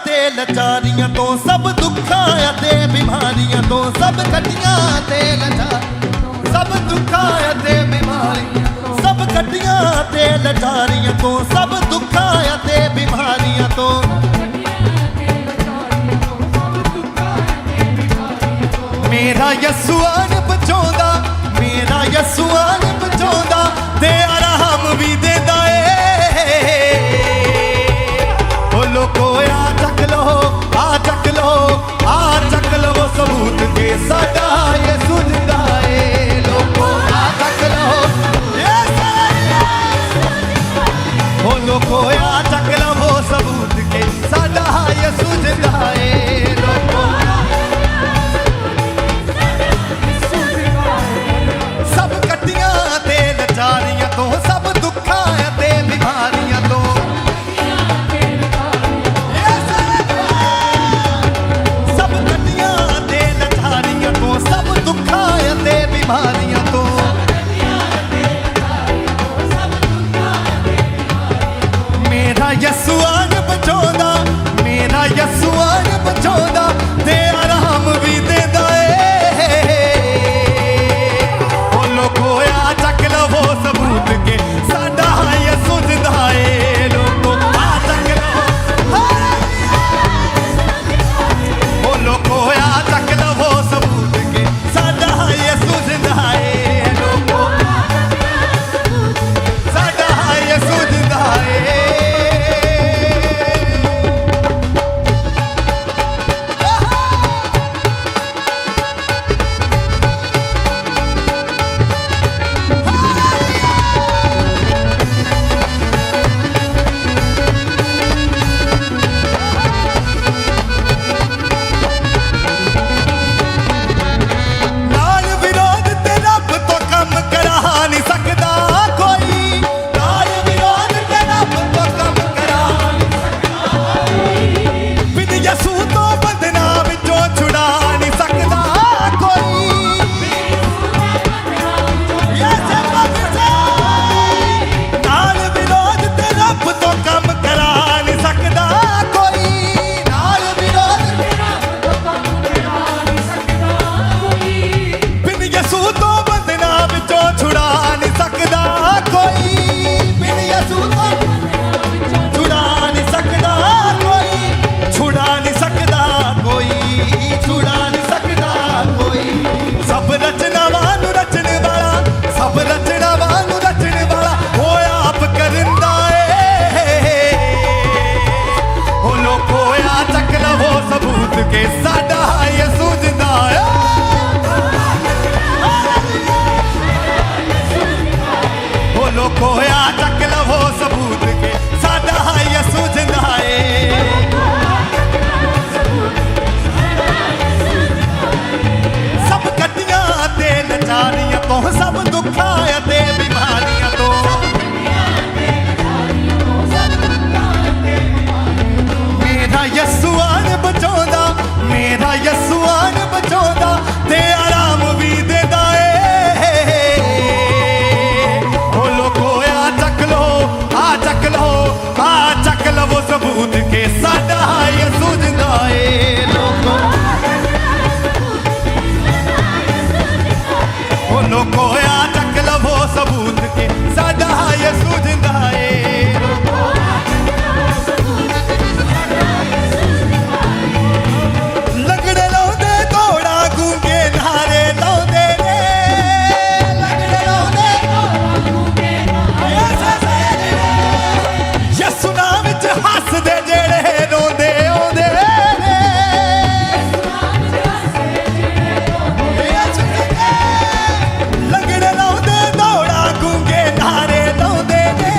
ते लाचारियां तो सब दुखां ते बीमारियां तो सब कटियां ते लाचारियां सब दुखां ते बीमारियां सब कटियां ते लाचारियां तो सब दुखां ते बीमारियां तो मेरा यस्सुआन बचाउंदा मेरा यस्सुआन बचाउंदा ते आराम भी देंदा ए ओ लोको आ चक लो आ चक लो वो सबूत के साडा यसू जिंदा ए लोको आ चक लो ओ लोको आ चक लो वो सबूत के साडा यसू जिंदा ए लोको सब कटियां ते लाचारियां तो सब दुखां ते बीमारियां तो सब कटियां ते लाचारियां तो सब दुखां ते बीमारियां तो मेरा यस्सुआन बचाउंदा मेरा यस्सुआन बचाउंदा ते आराम भी देंदा ए ओ लोको आ चक लो वो सबूत के साडा यसू जिंदा ए लोको आ चक लो ओ लोको आ चक लो वो सबूत के साडा यसू जिंदा ए लोको साडा यसू जिंदा ए नाल विरोध ते रब तो कम करा नहीं सकदा कोई नाल विरोध ते रब तो कम करा बिन यसू तो बंधना विचों छुड़ा नहीं सकदा कोई नाल विरोध ते रब तो कम करा नहीं सकदा कोई नाल विरोध बिन यसू तो बंधना विचों छुड़ा नहीं सकदा कोई बिन यसू तो छुड़ा नहीं सकदा कोई छुड़ा नहीं सकदा कोई छुड़ा नहीं सकदा कोई सब रचनावां नूं रचण वाला सब रचनावां नूं रचण वाला ओ आप करंदा ए ओ लोको आ चक लवो सबूत के साडा यसू जिंदा ए ओ लोको आ चक लवो सबूत के साडा यसू जिंदा ए सब कटियां ते लाचारियां तो सब दुखां ते बीमारियां तो मेरा यस्सुआन बचाउंदा मेरा यस्सुआन बचाउंदा ते आराम भी देंदा ए ओ लोको आ चक लो आ चक लो वो सबूत के साडा यसू जिंदा ए लोको ओ लोको आ चक लो वो सबूत के साडा यसू जिंदा ए लंगड़े लाउंदे दौड़ा गूंगे नारे लाउंदे ने लंगड़े लाउंदे यसू नाम विच हसदे जेड़े रोंदे आउंदे ने लंगड़े लाउंदे दौड़ा गूंगे नारे लाउंदे ने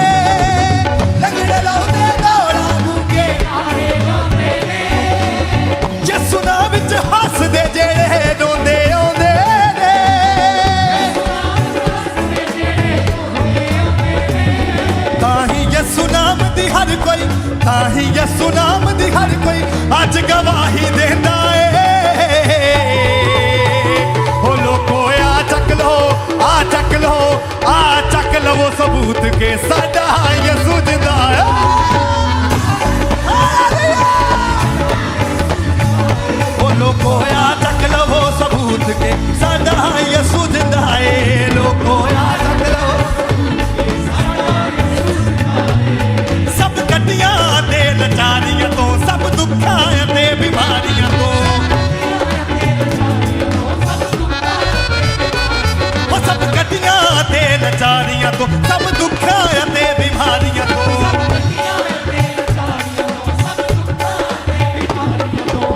लंगड़े लाउंदे दौड़ा गूंगे नारे लाउंदे ने यसू नाम विच हसदे जेड़े रोंदे आउंदे ने ताही यसू नाम दी हर कोई ताही यसू नाम दी हर कोई अज गवाही देंदा ए ओ लोको आ चक लो आ चक लो आ चक लो वो सबूत के साडा यसू जिंदा है।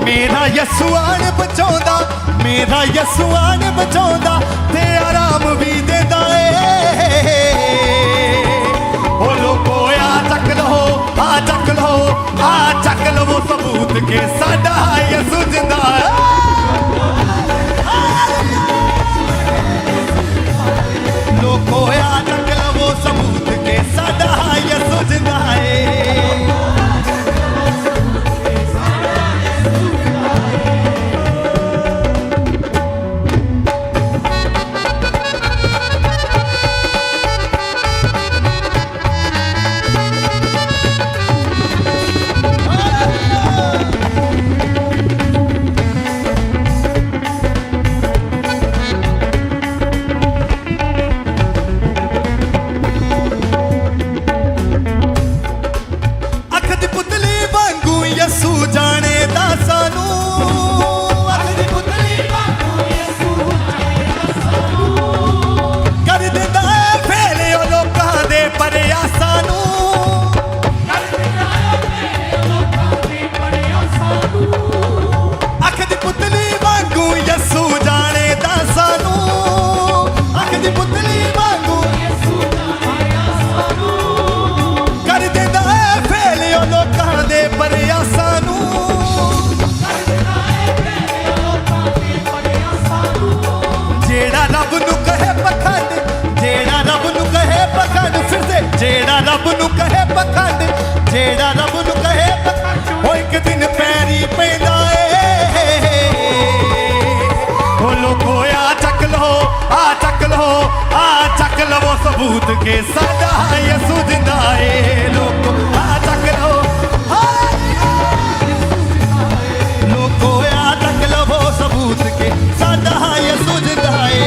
मेरा यसूआन बचाउंदा, मेरा यसूआन बचाउंदा ते आराम भी देंदा ए। ओ लोगो आ चक लो, आ चक लो, आ चक लो वो सबूत के साडा यसू जिंदा है। लोगो आ चक लो वो सबूत के साडा यसू जिंदा है। जेड़ा रब नू कहे पखंड, जेड़ा रब नू कहे पखंड, ओ एक दिन पैरी पैंदा ए। ओ लोगो आ चक लो, आ चक लो, आ चक लो वो सबूत के साडा यसू जिंदा ए। लोगो आ चक लो, लोगो आ चक लो वो सबूत के साडा यसू जिंदा ए।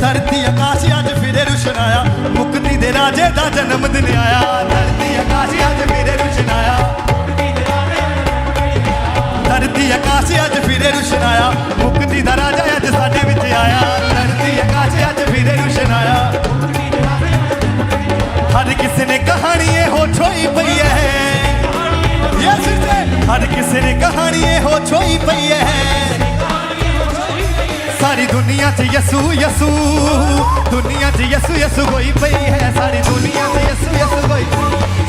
धरती आकाश अज फिरे रुशन आया, मुक्ति दे राजे दा जन्म दिन आया। धरती आकाश अज फिरे रुशन आया, धरती आकाश अज फिरे रुशन आया, मुक्ति दा राजा अज साडे विच आया। धरती आकाश अज फिरे रुशन आया, हर किसी ने कहानी ये हो छोई पई है। हर किसी ने कहानी ये हो छोई पई है। सारी दुनिया च यसू यसू, दुनिया च यसू यसू होई पई है। सारी दुनिया च यसू यसू होई,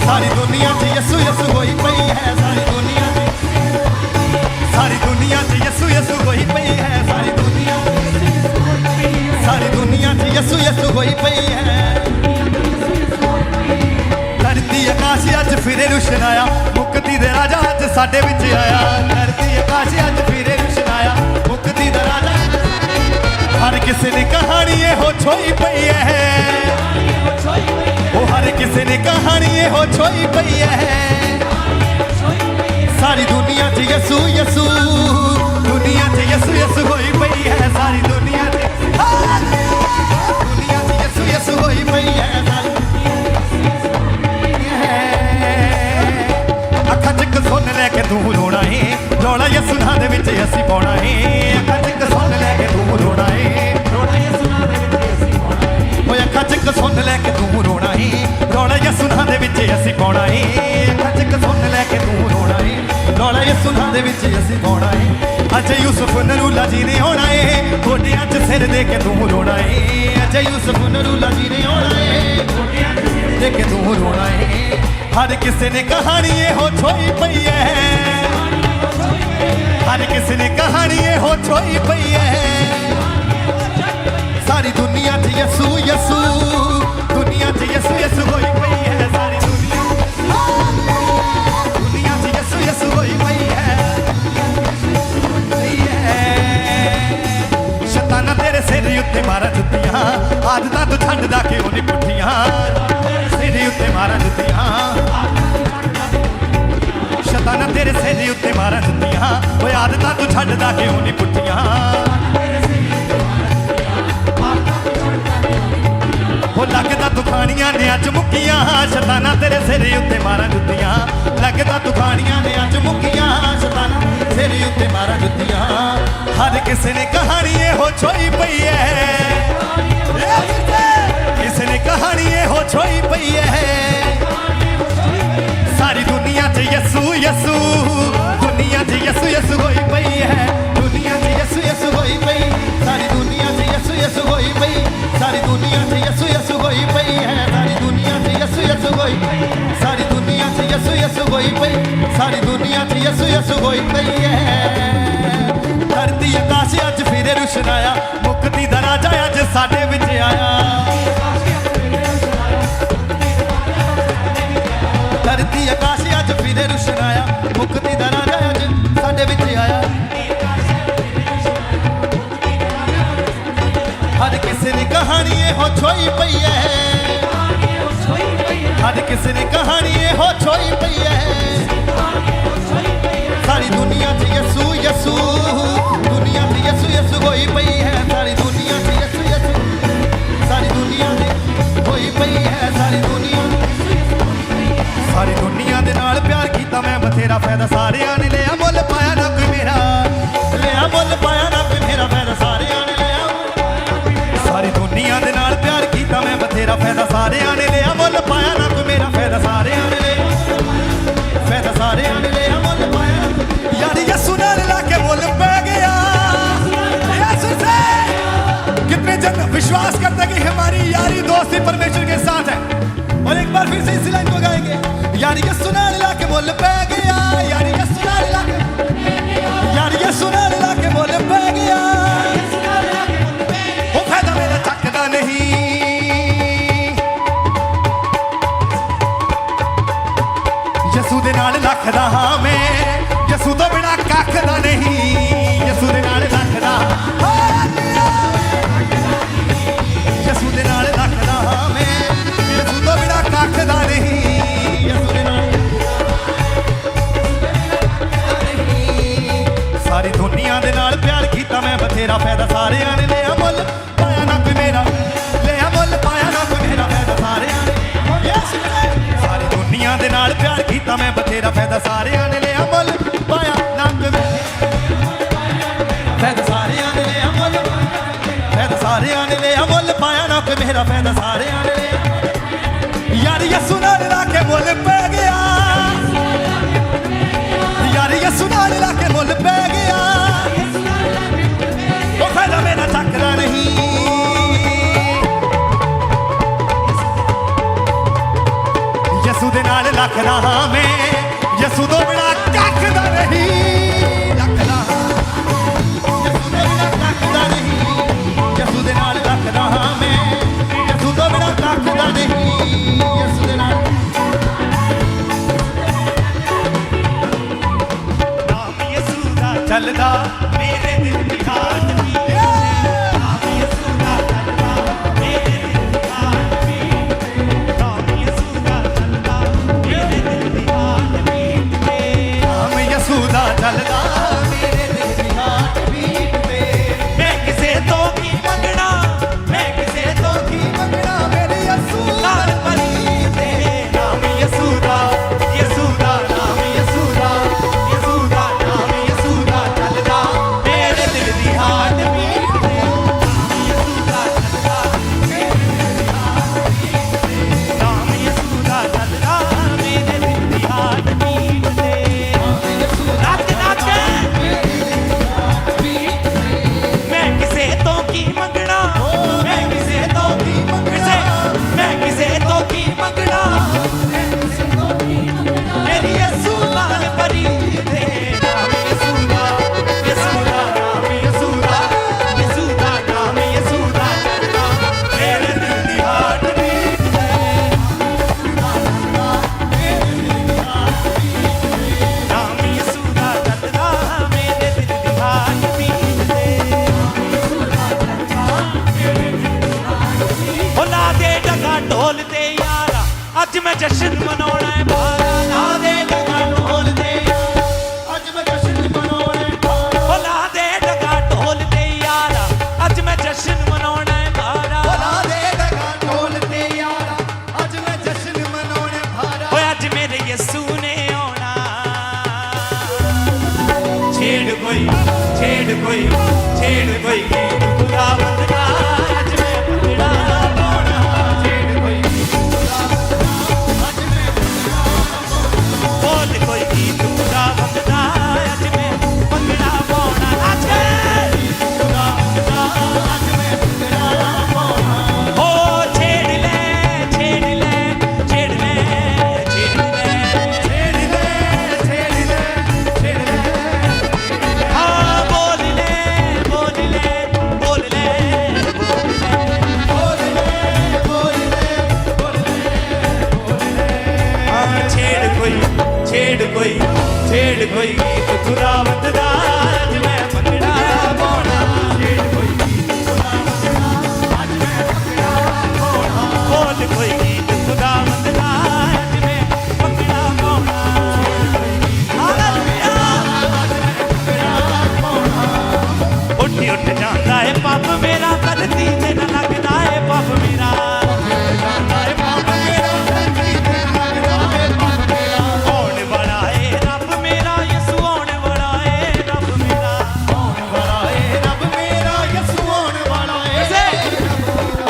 सारी दुनिया च यसू यसू होई पई है। सारी दुनिया, सारी दुनिया च यसू यसू होई पई है। सारी दुनिया, सारी दुनिया च यसू यसू होई पई है। धरती आकाश अज फिरे रुशन आया, मुक्ति दे राजा अज साडे विच आया। धरती आकाश अज फिरे रुशन आया, मुक्ति दा राजा। हर किसी ने कहानी ये हो छोई पई है। ओ हर किसी ने कहानी ये हो छोई पई है। सारी दुनिया च यसू यसू, दुनिया च यसू यसू होई पई है। सारी दुनिया च, दुनिया च यसू यसू होई पई है। अखां च सुन लैके तू रोना है, रौला यसू नां दे विच असीं पाउणा है। अखां च सुन लैके तू रोना है, अखां च सुन लैके तू रोना है, रौला यसू नां दे विच असीं पाउणा है। अखां च सुन लैके तू रोना है, रौला यसू नां दे विच असीं पाउणा है। अज यूसुफ नरूला जी ने आउणा है, गोडियां च सिर दे के तू रोना है। अज यूसुफ नरूला जी ने आउणा है, गोडियां च सिर दे के तू रोना है। हर किसी ने कहानी ये हो छोई पई है। हर किसी ने कहानी ये हो छोई पई है। सारी दुनिया च यसू यसू, दुनिया च यसू यसू होई पई है। सारी दुनिया, दुनिया च यसू यसू होई पई है। शैताना तेरे सिर उत्ते मारा जुत्तियां, आदतां तू छड्डदा क्यों नहीं पुट्ठियां। सिर उत्ते मारा जुत्तियां, शैताना तेरे सिर उत्ते मारा जुत्तियां। ओए आदतां तू छड्डदा क्यों नहीं पुट्ठियां। ओ लगदा तू खानियां ने अज मुक्कियां, शैताना तेरे सिर उत्ते मारा जुत्तियां। लगदा तू खानियां ने अज मुक्कियां, शैताना सिर उत्ते मारा जुत्तियां। हर किसी ने कहानी ये हो छोई पई है। किसी ने कहानी ये हो छोई पई है। यसू दुनिया च यसू यसू होई पई है दुनिया च यसू यसू होई पई सारी दुनिया च यसू यसू होई पई सारी दुनिया च यसू यसू होई पई है सारी दुनिया च यसू यसू होई पई सारी दुनिया च यसू यसू होई पई सारी दुनिया च यसू यसू होई पई है धरती आकाश अज फिर रुशनाया मुक्ति दा राजा अज साडे विच आया धरती आकाश अज फिर रुशनाया मुक्ति दा राजा अज साडे विच आया हर किसी दी कहानी हो छोई पई है हर किसी दी कहानी हो छोई पई है सारी दुनिया च यसू यसू दुनिया च यसू यसू होई पई है सारी दुनिया च यसू यसू सारी दुनिया च होई पई है सारी दुनिया दे नाल प्यार कीता मैं बथेरा फायदा सारियां ने लिया मुल पाया ना कोई मेरा लिया मुल पाया ना कोई मेरा फायदा सारियां ने लिया सारी दुनिया दे नाल प्यार कीता मैं बथेरा फायदा सारियां ने लिया मुल पाया ना कोई मेरा फायदा सारियां ने लिया फायदा सारियां ने लिया मुल पाया यार यसू नाल लाके मुल पै गया यसू से कितने जन विश्वास करते कि हमारी यारी दोस्ती परमेश्वर के साथ है और एक बार फिर से इस लाइन को गाएंगे यार यसू नाल लाके मुल पै गया यार यसू नाल लाके यार यसू नाल लाके मुल पै गया वो फायदा मेरा चकदा नहीं यसू दे नाल लखदा हां मैं यसू तो बिना कख दा नहीं यसू दे नाल लखदा यसू दे नाल लखदा हां मैं यसू तो बिना कख दा नहीं यसू दे नाल सारी दुनिया दे नाल प्यार कीता मैं बथेरा फायदा सारियां ने लिया मुल पाया ना कोई मेरा लिया मुल पाया ना कोई मेरा फायदा सारियां ने सारी दुनिया दे नाल प्यार कीता मैं बथेरा फायदा सारियां ने लिया मुल पाया ना कोई फायदा सारियां ने लिया मुल फायदा सारियां ने लिया मुल पाया ना कोई मेरा फायदा सारियां ने लिया यार यसू नाल लाके मुल पै गया यार यसू नाल लाके मुल पै गया वो फायदा मेरा चकदा नहीं यसू दे नाल लखदा हां मैं यसू तो बिना कख दा नहीं लखदा यसू दे बिना कख दा नहीं यसू दे नाल लखदा हां मैं यसू तो बिना कख दा नहीं यसू दे नाल नाम यसू दा चलदा मेरे दिल दी हाट भी नाम यसू दा चलदा मेरे दिल दी हाट भी नाम यसू दा चलदा मेरे दिल दी हाट भी नाम यसू दा चलदा मेरे दिल दी हाट भी मैं किसे तो की मंगना मैं किसे तो की मंगना मेरे यसू नाल परी दे नाम यसू दा नाम यसू दा नाम यसू दा चलदा मेरे दिल दी हाट भी नाम यसू दा चलदा मेरे दिल दी हाट भी नाच नाच मैं किसे तो की मंगना मैं किसे तो की मंगना मैं किसे तो की मंगना मेरी यसू नाल परी दे नाम यसू दा नाम यसू दा नाम यसू दा चलदा मेरे दिल दी हाट भी नाम यसू दा चलदा मेरे दिल दी हाट भी ला दे डगा ढोल दे यारा अज मैं जश्न मनाउणा है भारा ला दे डगा ढोल दे यारा अज मैं जश्न मनाउणा है भारा ला दे डगा ढोल दे यारा अज मैं जश्न मनाउणा है भारा ला दे डगा ढोल दे यारा अज मैं जश्न मनाउणा है भारा ओए अज मेरे यसू ने आउणा छेड़ कोई खुदा बंदना अज मैं बंदना पाउणा छेड़ कोई बोल कोई गीत छेड़ कोई गीत खुदावंद दा अज मैं भंगड़ा पाउणा छेड़ कोई गीत खुदावंद दा अज मैं भंगड़ा पाउणा बोल कोई गीत खुदावंद दा अज मैं भंगड़ा पाउणा उठी उठ जांदा है पप मेरा धरती ते न लगदा है पप मेरा जांदा है पप मेरा धरती ते न लगदा है पप मेरा होने वाला है रब मेरा यसू होने वाला है रब मेरा होने वाला है रब मेरा यसू होने वाला है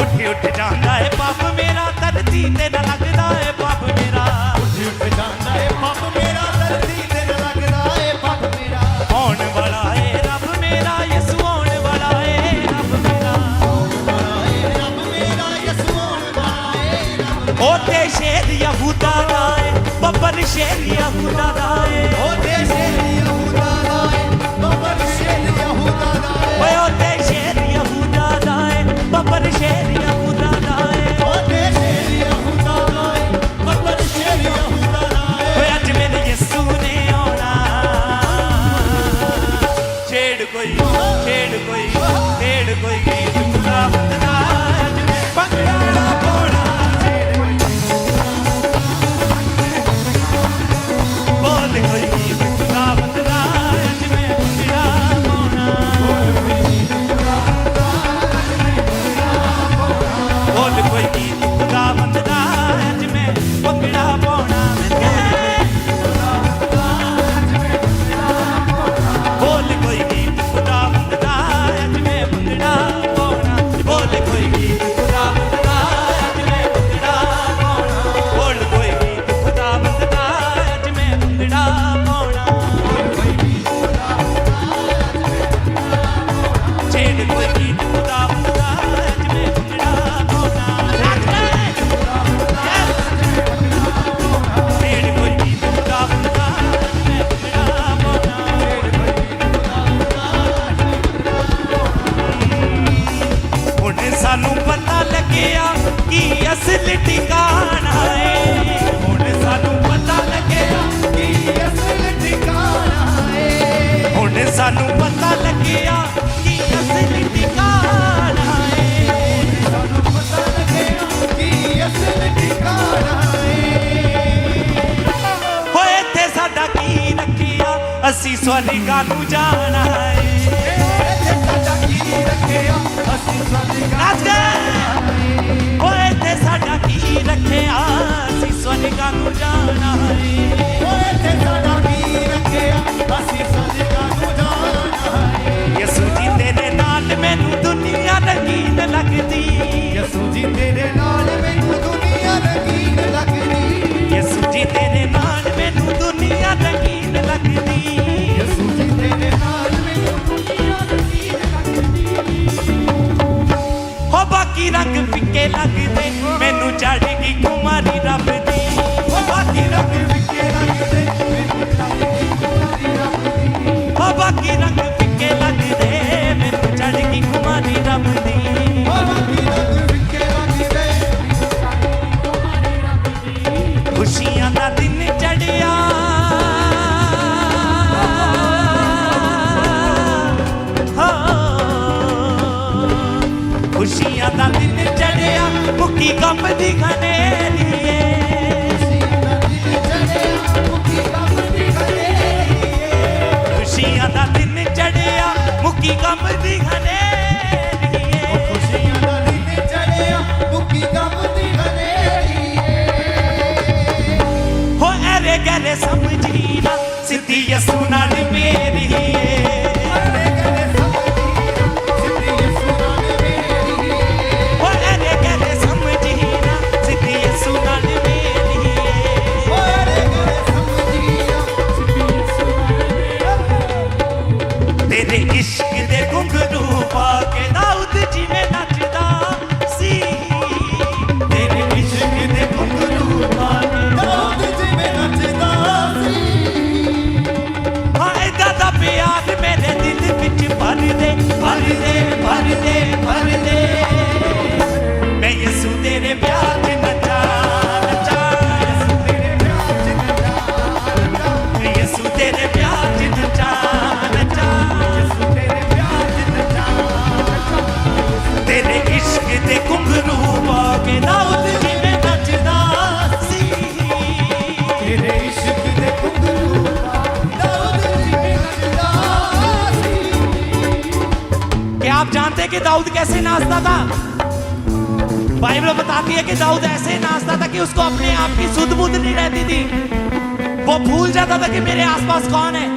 उठी उठ जांदा है पप मेरा धरती ते न लगदा है पप मेरा उठी उठ जांदा है पप मेरा धरती ते न लगदा है पप मेरा होने वाला है रब मेरा यसू होने वाला है रब मेरा होने वाला है रब मेरा यसू होने वाला है रब ओते शेर यहूदा दा है बब्बर शेर यहूदा दा है ओते शेर यहूदा दा है बब्बर शेर यहूदा दा है ओए ओते शेर यहूदा दा है बब्बर शेर यहूदा दा है ओते शेर यहूदा दा है बब्बर शेर यहूदा दा है ओए अज मेरे यसू ने आना छेड़ कोई गीत खुदावंद दा अज मैं भंगड़ा पाउणा बोल कोई गीत खुदावंद दा अज मैं भंगड़ा पाउणा बोल कोई गीत खुदावंद दा अज मैं भंगड़ा पाउणा बोल कोई गीत खुदावंद दा अज मैं भंगड़ा पाउणा बोल कोई गीत खुदावंद दा अज मैं भंगड़ा पाउणा बोल कोई गीत खुदावंद दा अज मैं भंगड़ा पाउणा छेड़ कोई गीत खुदावंद दा अज मैं भंगड़ा पाउणा छेड़ कोई गीत खुदावंद दा अज मैं भंगड़ा पाउणा हुण सानू पता लग्या कि असल ठिकाना है हुण सानू पता लग्या कि असल ठिकाना है हुण सानू पता लग्या कि असल ठिकाना है सानू पता लग्या कि असल ठिकाना है होए थे साडा की रखिया असी स्वर्गां नू जाना है साडा की रखिया असी स्वर्गां नू होए ते साडा की रखिया असी स्वर्गां नू जाना है होए ते साडा की रखिया असी स्वर्गां नू जाना है यसू जी तेरे नाल मैनू दुनिया रंगीन लगदी यसू जी तेरे नाल मैनू दुनिया रंगीन लगदी यसू जी तेरे नाल मैनू दुनिया रंगीन लगदी यसू जी तेरे नाल मैनू दुनिया रंगीन लगदी हो बाकी रंग फिक्के लगदे मैनू चढ़गी कुमारी रब दी हो बाकी रंग फिक्के लगदे मैनू चढ़गी कुमारी रब दी हो बाकी रंग फिक्के लगदे मैनू चढ़गी कुमारी रब दी हो बाकी रंग फिक्के लगदे कुमारी रब दी खुशियां दा दिन चढ़िया खुशियां दा दिन चढ़िया मुक्की गम दी खनेरी खुशियां दा दिन चढ़िया मुक्की गम दी खनेरी खुशियां दा दिन चढ़िया मुक्की गम दी खनेरी हो अरे गरे समझी ना सिद्धी यसू नाल मेरी तेरे इश्क दे घुंघरू पा के दाऊद जी में नचदा सी तेरे इश्क दे घुंघरू पा के दाऊद जी में नचदा सी हाय दादा पिया कि दाऊद कैसे नाचता था? बाइबल बताती है कि दाऊद ऐसे नाचता था कि उसको अपने आप की सुध बुध नहीं रहती थी। वो भूल जाता था कि मेरे आसपास कौन है।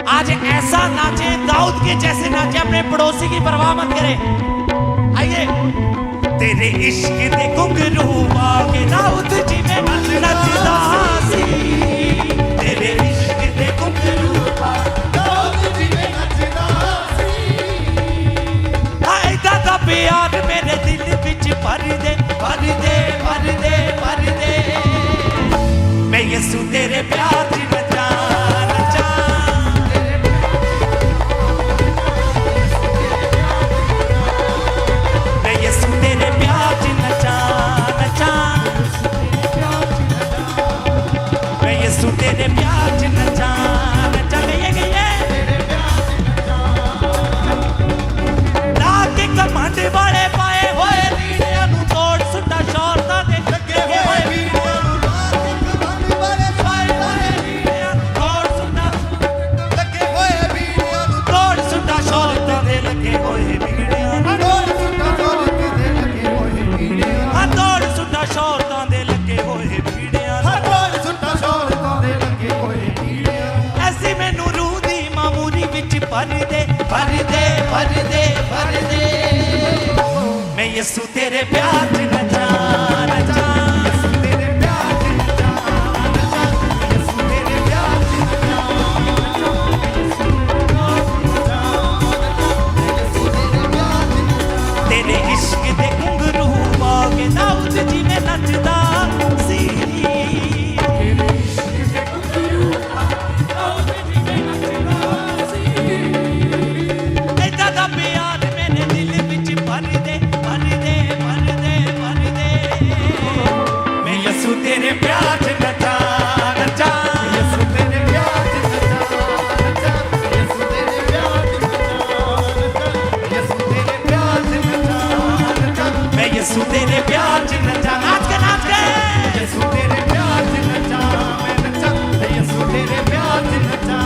आज ऐसा नाचे, दाऊद के जैसे नाचे, अपने पड़ोसी की परवाह मत करे। आइए। तेरे इश्क दे घुंघरू के दाऊद जी में नचदा सी, तेरे इश्क दे घुंघरू दाऊद जी में नचदा सी। हाय दादा प्यार मेरे दिल विच भर दे, भर दे, भर दे, भर दे। मैं यसू तेरे प्यार च नचा नचा, मैं यसू तेरे प्यार च नचा नचा, मैं यसू तेरे प्यार च नचा नचा। लाके कमांड वाले पाए होए लीड़ियां नूं तोड़ सुट्टा शौरतां दे लगे होए वीड़ियां नूं, लाके कमांड वाले पाए होए लीड़ियां नूं तोड़ सुट्टा लगे होए वीड़ियां नूं, तोड़ सुट्टा शौरतां दे लगे होए वीड़ियां नूं, तोड़ सुट्टा शौरतां दे लगे होए वीड़ियां, हां तोड़ सुट्टा शौरतां दे लगे होए वीड़ियां, हां तोड़ सुट्टा शौरतां दे लगे होए वीड़ियां। ऐसी मैनू रूह दी मामूरी विच भर दे, भर दे, भर दे, भर दे। मैं यसू तेरे प्यार च नचा नचा, यसू तेरे प्यार च नचा नचा, यसू तेरे प्यार च नचा नचा, यसू तेरे प्यार च नचा। तेरे इश्क दे घुंघरू के दाऊद जी में नचदा सी, तेरे इश्क दे घुंघरू दाऊद जी में नचदा सी। ऐदा दा प्यार मेरे दिल विच भर दे, भर दे, भर दे, भर दे। मैं यसू तेरे प्यार च नचा नचा, यसू तेरे प्यार च नचा नचा, यसू तेरे प्यार च नचा नचा, यसू तेरे प्यार च नचा नचा। मैं यसू तेरे प्यार च नचा, नाच के नाच के। यसू तेरे प्यार च नचा मैं नचा, यसू तेरे प्यार च नचा।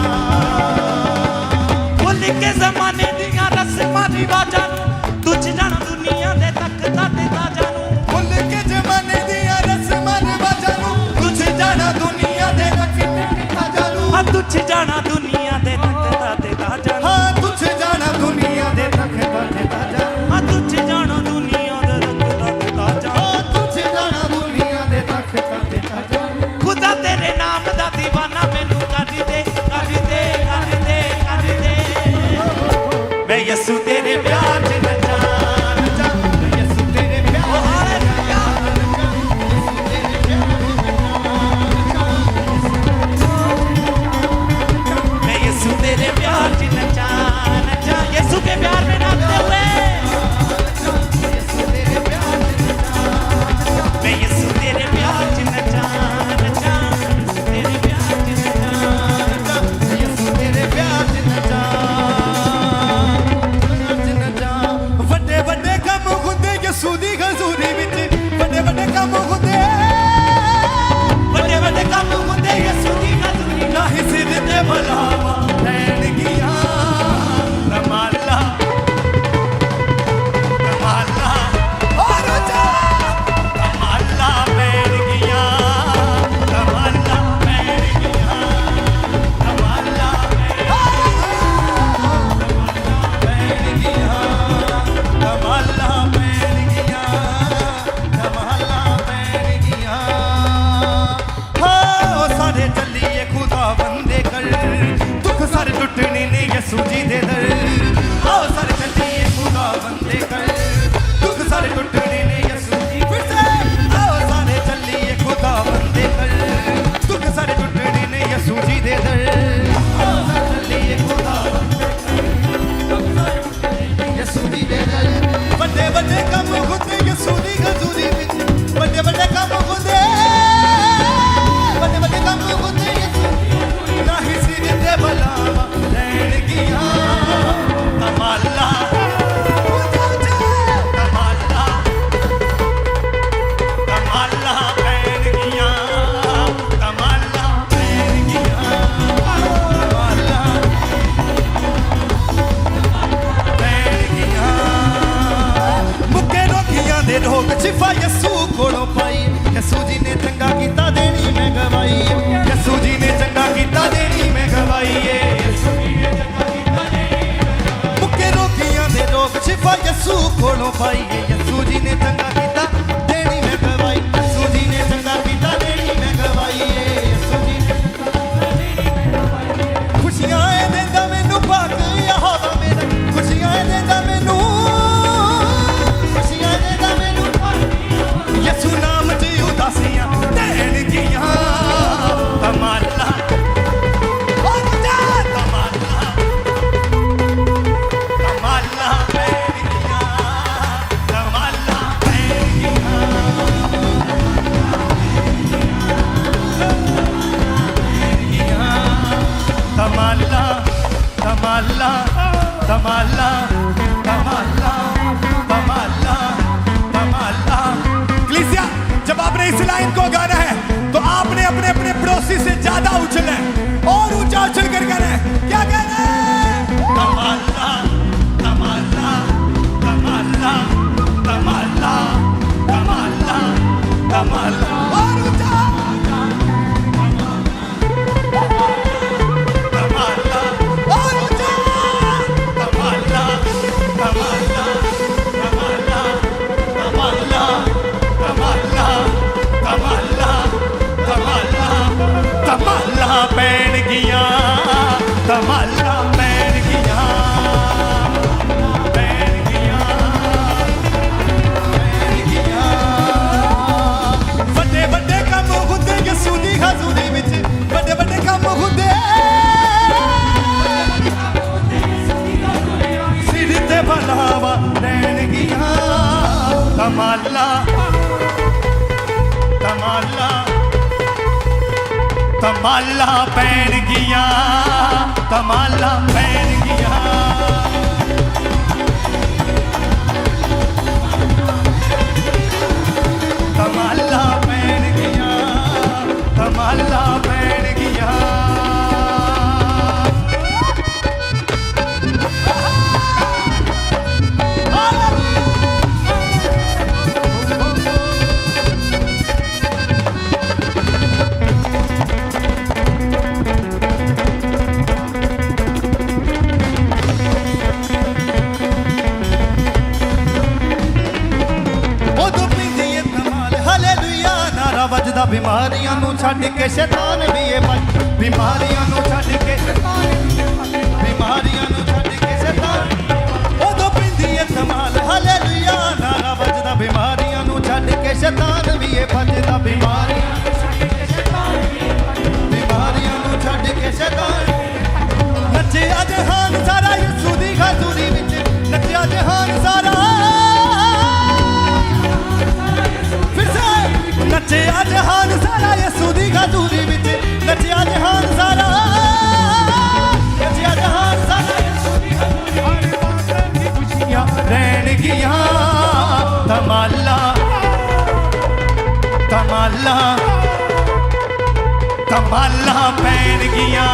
भुल के जमाने दियां रस्मां रिवाजां नूं, तुझ जाना दुनिया दे तख्तां ते ताजां नूं। भुल के जमाने दियां रस्मां रिवाजां नूं, तुझ जाना दुनिया दे तख्तां ते ताजां नूं, हां तुझ जाना दुनिया दे तख्तां ते ताजां नूं, हां तुझ जाना दुनिया दे तख्तां ते ताजां नूं, हां तुझ जाना दुनिया दे तख्तां ते ताजां, हां तुझ जाना दुनिया दे तख्तां ते ताजां। खुदा तेरे नाम दा दीवाना मैनू कर दे, कर दे, कर दे, कर दे। मैं यसू तेरे प्यार च नचा नचा, मैं यसू तेरे प्यार च नचा नचा, यसू तेरे प्यार च नचा नचा, मैं यसू तेरे प्यार च नचा नचा। यसू के प्यार में नाचते हुए, यसू तेरे प्यार च नचा नचा, मैं यसू तेरे प्यार च नचा नचा, तेरे प्यार च नचा नचा, यसू तेरे प्यार च नचा नचा। ਵੱਡੇ ਵੱਡੇ ਕੰਮ ਹੁੰਦੇ ਯਸੂ ਦੀ ਹਜ਼ੂਰੀ ਵਿੱਚ, ਵੱਡੇ ਵੱਡੇ ਕੰਮ ਹੁੰਦੇ, ਵੱਡੇ ਵੱਡੇ ਕੰਮ ਹੁੰਦੇ ਯਸੂ ਦੀ ਹਜ਼ੂਰੀ। ਨਾਹੀਂ ਸਿਰ ਤੇ ਬਲਾਵਾ ਲੈਣਗੀਆਂ ਰਮਾਲਾ ਰਮਾਲਾ, ਹੋਰ ਜਾ ਰਮਾਲਾ ਪੈਣਗੀਆਂ, ਰਮਾਲਾ ਪੈਣਗੀਆਂ, ਰਮਾਲਾ ਪੈਣਗੀਆਂ, ਰਮਾਲਾ ਪੈਣਗੀਆਂ, ਰਮਾਲਾ ਪੈਣਗੀਆਂ। हाँ सारे चलिए खुदा बंदे कर, दुख सारे टुटने ने यसू जी दे दर। आओ सारे चलिए खुदा बंदे कर, दुख सारे टुटने ने यसू जी फिर से। आओ सारे चलिए खुदा बंदे कर, दुख सारे टुटने ने यसू जी दे दर। आओ सारे चलिए खुदा बंदे कर, दुख सारे टुटने ने यसू जी दे दर। बड़े बड़े काम होते यसू दी हज़ूरी विच, बड़े बड़े काम होते, बड़े बड़े काम होते यसू दी हज़ूरी। नाहीं सिर ते बलावा लैणगीਆਂ पाई यसू जी ने चंगा कीता देनी मैं गवाई यसू जी ने चंगा कीता देनी मैं गवाई यसू जी ने खुशियां देंदा मैनू पाक यहोवा मेरा खुशियां देंदा मैनू खुशियां देंदा मैनू यसू नाम च उदासियां देन गियां तमाला तमाला तमाला तमाला तमाला तमाला क्लीसिया जब आपने इस लाइन को गाना है तो आपने अपने अपने पड़ोसी से ज्यादा उछलना है और ऊंचा उछल कर गाना है क्या कहना है तमाला तमाला तमाला तमाला तमाला तमाला और ऊंचा तमाला पैन गिया तमाला पैन गिया पैन गिया पैन गिया बड़े बड़े काम होंदे यसू दी हजूरी विच बड़े बड़े काम होंदे सिर ते बनावा पैन गिया तमाला तमाला तमाला पैन गिया तमाला पैन गिया तमाला पैन गिया तमाला पैन गिया वजदा बीमारियां नू छड्ड के शैतान भी है बीमारियां नू छड्ड के बीमारियां नू छड्ड के शैतान ओदो पिंदी है धमाल हालेलुया नारा वजदा बीमारियां नू छड्ड के शैतान भी है भजदा बीमारियां नू छड्ड के शैतान नचे जहान सारा यसू दी हजूरी विच नचे जहान सारा नचिया जहान सारा यसू दी हजूरी विच नचिया जहान सारा नचिया जहान सारा यसू दी हजूरी खुशियां रहन गियां तमाला तमाला तमाला पैन गियां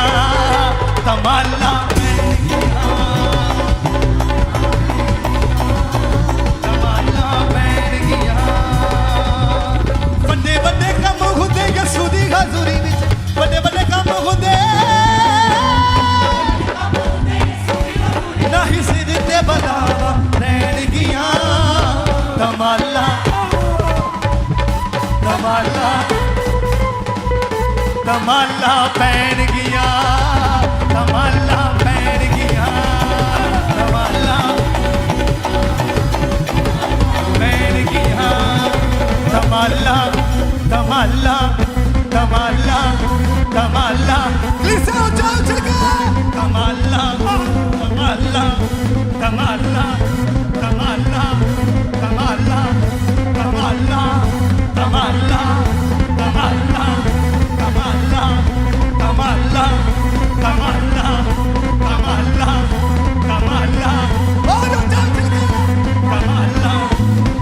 तमाला पैन गियां तमाला पैन गियां बड़े बड़े काम होंदे यसू दी हजूरी विच बड़े बड़े काम होंदे नहीं सिर ते बनावा रहन गियां तमाला तमाला तमाला पैन गियां तमाला पैन गियां तमाला पैन गियां तमाला तमाला तमाला तमाला लिसा ऊंचा उछल के तमाला तमाला तमाला तमाला तमाला तमाला तमाला तमाला तमाला तमाला तमाला तमाला तमाला और ऊंचा उछल के तमाला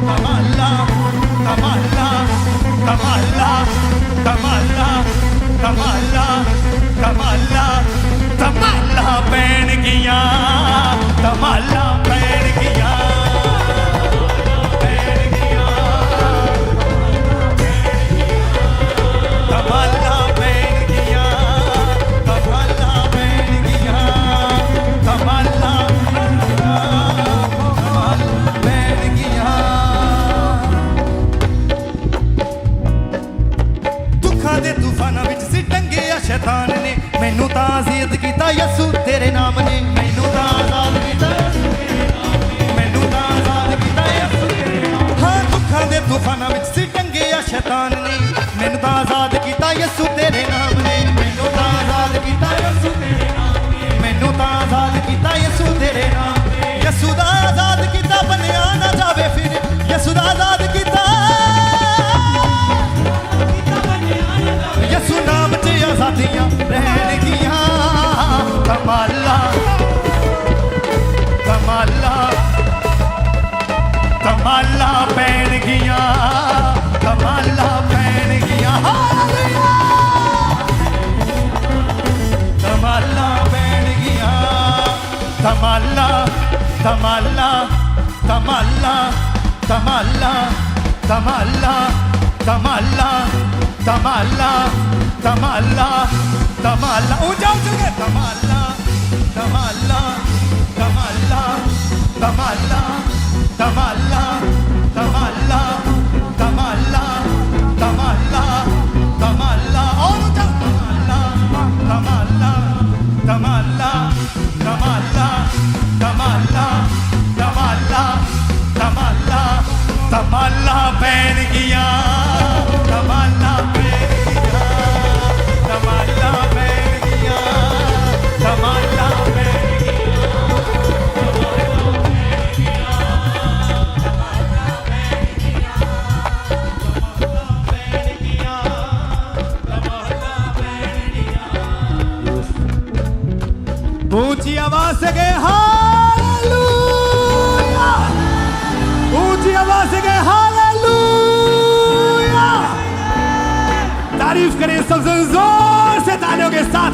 तमाला तमाला तमाला तमाला तमाला तमाला तमाला पैन गिया तमाला पैन गिया पैन गिया तमाला पैन गिया तमाला पैन गिया तमाला पैन गिया ਦੁੱਖਾਂ ਦੇ ਤੂਫਾਨਾਂ ਵਿੱਚ ਸੀ ਟੰਗਿਆ ਸ਼ੈਤਾਨ ਨੇ ਮੈਨੂੰ ਤਾਂ ਆਜ਼ਾਦ ਕੀਤਾ ਯਿਸੂ ਤੇਰੇ ਨਾਮ ਨੇ ਮੈਨੂੰ ਤਾਂ ਆਜ਼ਾਦ ਕੀਤਾ ਮੈਨੂੰ ਤਾਂ ਆਜ਼ਾਦ ਕੀਤਾ ਯਿਸੂ ਤੇਰੇ ਨਾਮ ਹਾਂ ਦੁੱਖਾਂ ਦੇ ਤੂਫਾਨਾਂ ਵਿੱਚ ਸੀ ਟੰਗਿਆ ਸ਼ੈਤਾਨ ਨੇ ਮੈਨੂੰ ਤਾਂ ਆਜ਼ਾਦ ਕੀਤਾ ਯਿਸੂ ਤੇਰੇ ਨਾਮ ਨੇ ਮੈਨੂੰ ਤਾਂ ਆਜ਼ਾਦ ਕੀਤਾ ਯਿਸੂ ਤੇਰੇ ਨਾਮ ਨੇ ਮੈਨੂੰ ਤਾਂ ਆਜ਼ਾਦ ਕੀਤਾ ਯਿਸੂ ਤੇਰੇ ਨਾਮ ਯਿਸੂ ਦਾ ਆਜ਼ਾਦ ਕੀਤਾ ਬਣਿਆ ਨਾ ਜਾਵੇ ਫਿਰ ਯਿਸੂ ਦਾ ਆਜ਼ਾਦ ਕੀਤਾ ਯਿਸੂ ਨਾਮ 'ਚ ਆਜ਼ਾਦੀਆਂ ਰਹਿਣਗੀਆਂ ਕਮਾਲਾਂ ਕਮਾਲਾਂ ਕਮਾਲਾਂ ਪੈਣਗੀਆਂ ਕਮਾਲਾਂ ਪੈਣਗੀਆਂ ਹਾਲੇਲੂਇਆ ਕਮਾਲਾਂ ਪੈਣਗੀਆਂ ਕਮਾਲਾਂ ਕਮਾਲਾਂ ਕਮਾਲਾਂ ਕਮਾਲਾਂ ਕਮਾਲਾਂ ਕਮਾਲਾਂ ਕਮਾਲਾਂ ਕਮਾਲਾਂ ਕਮਾਲਾਂ ਉੱਚਾ ਉੱਚਾ ਕਮਾਲਾਂ ਕਮਾਲਾਂ ਕਮਾਲਾਂ ਕਮਾਲਾਂ ਕਮਾਲਾਂ ਕਮਾਲਾਂ ਕਮਾਲਾਂ ਕਮਾਲਾਂ ਕਮਾਲਾਂ ਔਰ ਉੱਚਾ ਕਮਾਲਾਂ ਕਮਾਲਾਂ ਕਮਾਲਾਂ ਕਮਾਲਾਂ ਕਮਾਲਾਂ ਕਮਾਲਾਂ ਕਮਾਲਾਂ ਕਮਾਲਾਂ ਪੈਣਗੀਆਂ ਕਮਾਲਾਂ ਪੈਣਗੀਆਂ ਕਮਾਲਾਂ ਪੈਣਗੀਆਂ ਕਮਾਲਾਂ ऊंची आवाज से गए हालेलुया ऊंची आवाज से गए हालेलुया तारीफ करें सबसे जोर से तालियों के साथ